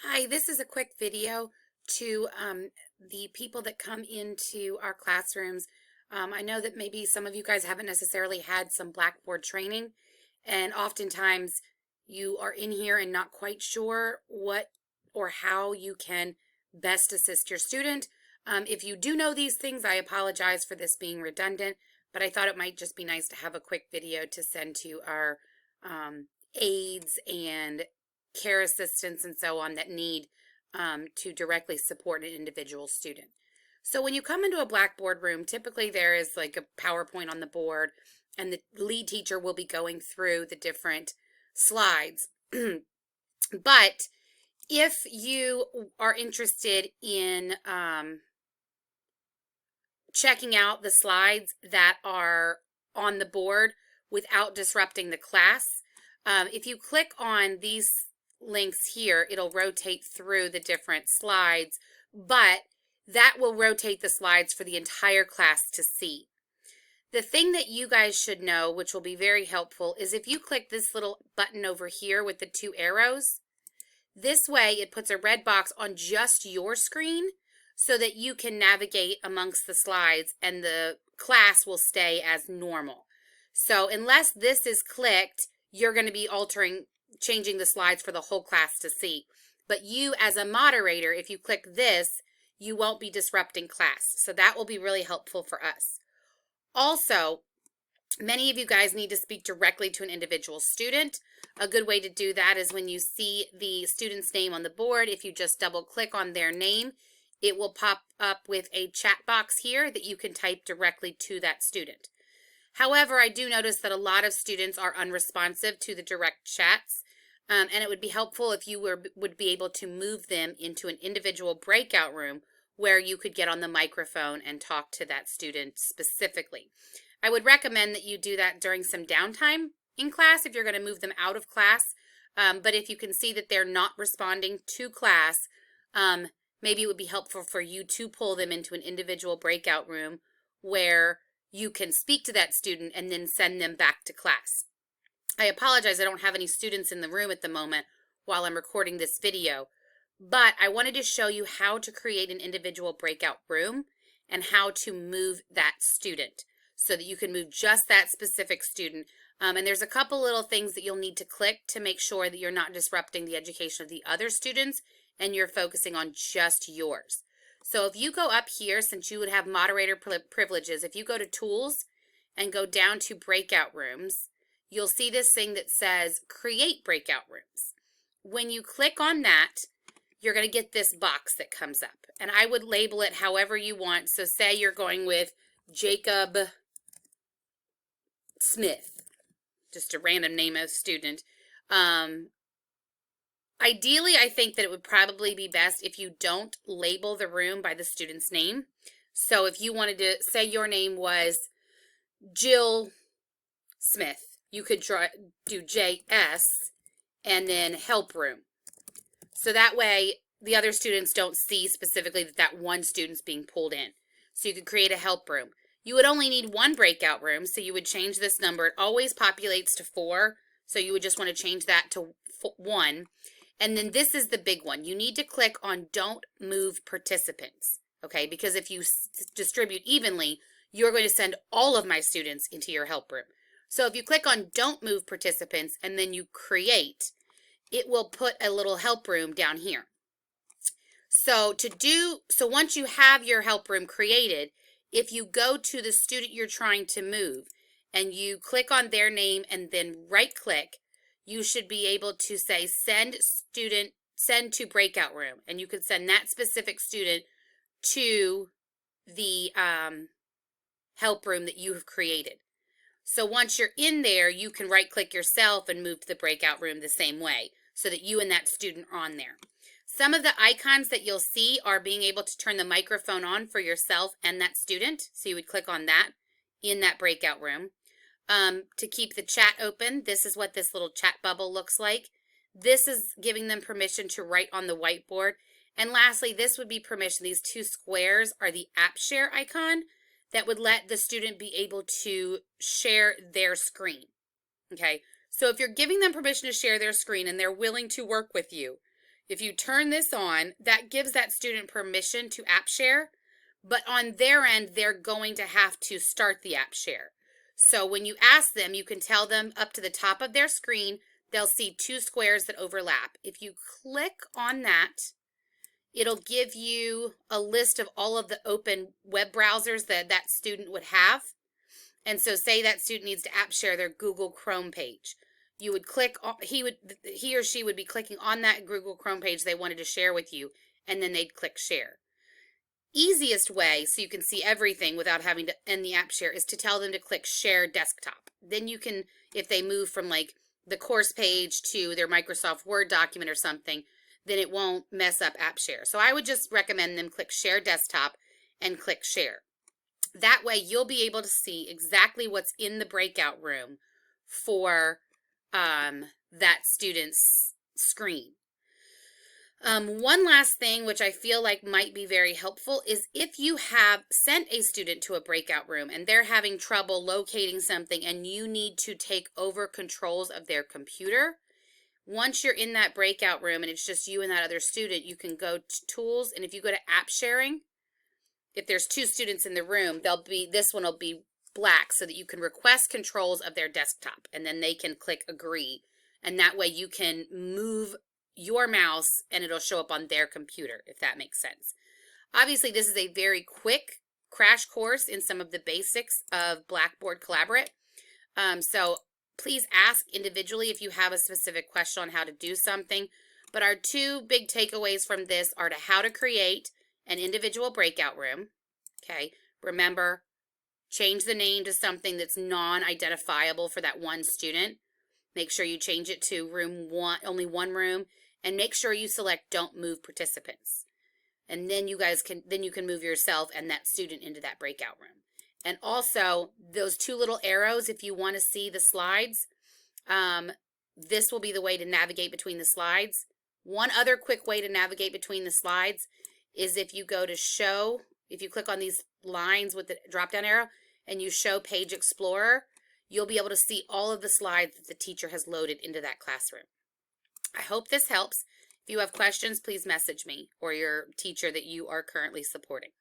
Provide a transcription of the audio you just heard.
Hi, this is a quick video to the people that come into our classrooms. I know that maybe some of you guys haven't necessarily had some Blackboard training, and oftentimes you are in here and not quite sure what or how you can best assist your student. If you do know these things, I apologize for this being redundant, but I thought it might just be nice to have a quick video to send to our aides and care assistants and so on that need to directly support an individual student. So when you come into a Blackboard room, typically there is like a PowerPoint on the board and the lead teacher will be going through the different slides. But if you are interested in checking out the slides that are on the board without disrupting the class, if you click on these links here, it'll rotate through the different slides, but that will rotate the slides for the entire class to see. The thing that you guys should know, which will be very helpful, is if you click this little button over here with the two arrows, this way it puts a red box on just your screen so that you can navigate amongst the slides and the class will stay as normal. So unless this is clicked, you're going to be changing the slides for the whole class to see. But you as a moderator, if you click this, you won't be disrupting class. So that will be really helpful for us. Also, many of you guys need to speak directly to an individual student. A good way to do that is when you see the student's name on the board, if you just double click on their name, it will pop up with a chat box here that you can type directly to that student. However, I do notice that a lot of students are unresponsive to the direct chats, and it would be helpful if you would be able to move them into an individual breakout room where you could get on the microphone and talk to that student specifically. I would recommend that you do that during some downtime in class if you're going to move them out of class, but if you can see that they're not responding to class, maybe it would be helpful for you to pull them into an individual breakout room where you can speak to that student and then send them back to class. I apologize, I don't have any students in the room at the moment while I'm recording this video, but I wanted to show you how to create an individual breakout room and how to move that student so that you can move just that specific student. And there's a couple little things that you'll need to click to make sure that you're not disrupting the education of the other students and you're focusing on just yours. So if you go up here, since you would have moderator privileges, if you go to Tools and go down to Breakout Rooms, you'll see this thing that says Create Breakout Rooms. When you click on that, you're going to get this box that comes up. And I would label it however you want. So say you're going with Jacob Smith, just a random name of student. Ideally, I think that it would probably be best if you don't label the room by the student's name. So if you wanted to say your name was Jill Smith, you could do JS and then help room. So that way the other students don't see specifically that one student's being pulled in. So you could create a help room. You would only need one breakout room, so you would change this number. It always populates to 4, so you would just want to change that to 1. And then this is the big one. You need to click on Don't Move Participants, okay? Because if you distribute evenly, you're going to send all of my students into your help room. So if you click on Don't Move Participants and then you create, it will put a little help room down here. So once you have your help room created, if you go to the student you're trying to move and you click on their name and then right click, you should be able to say send to breakout room, and you could send that specific student to the help room that you have created. So once you're in there, you can right click yourself and move to the breakout room the same way so that you and that student are on there. Some of the icons that you'll see are being able to turn the microphone on for yourself and that student. So you would click on that in that breakout room. To keep the chat open, this is what this little chat bubble looks like. This is giving them permission to write on the whiteboard. And lastly, this would be permission. These two squares are the app share icon that would let the student be able to share their screen. Okay, so if you're giving them permission to share their screen and they're willing to work with you, If you turn this on, that gives that student permission to app share, but on their end, they're going to have to start the app share. So when you ask them, you can tell them up to the top of their screen, they'll see two squares that overlap. If you click on that, it'll give you a list of all of the open web browsers that that student would have. And so say that student needs to app share their Google Chrome page. You would click, he or she would be clicking on that Google Chrome page they wanted to share with you, and then they'd click share. Easiest way, so you can see everything without having to end the app share, is to tell them to click share desktop. Then you can, if they move from like the course page to their Microsoft Word document or something, then it won't mess up app share. So I would just recommend them click share desktop and click share. That way you'll be able to see exactly what's in the breakout room for that student's screen. One last thing, which I feel like might be very helpful, is if you have sent a student to a breakout room and they're having trouble locating something and you need to take over controls of their computer, once you're in that breakout room and it's just you and that other student, you can go to tools, and if you go to app sharing, if there's two students in the room, this one will be black so that you can request controls of their desktop, and then they can click agree, and that way you can move your mouse and it'll show up on their computer, if that makes sense. Obviously, this is a very quick crash course in some of the basics of Blackboard Collaborate. So please ask individually if you have a specific question on how to do something. But our two big takeaways from this are to how to create an individual breakout room. Okay, remember, change the name to something that's non-identifiable for that one student. Make sure you change it to room one, only one room, and make sure you select don't move participants. And then you can move yourself and that student into that breakout room. And also those two little arrows, if you want to see the slides, this will be the way to navigate between the slides. One other quick way to navigate between the slides is if you go to show, if you click on these lines with the drop-down arrow and you show Page Explorer, you'll be able to see all of the slides that the teacher has loaded into that classroom. I hope this helps. If you have questions, please message me or your teacher that you are currently supporting.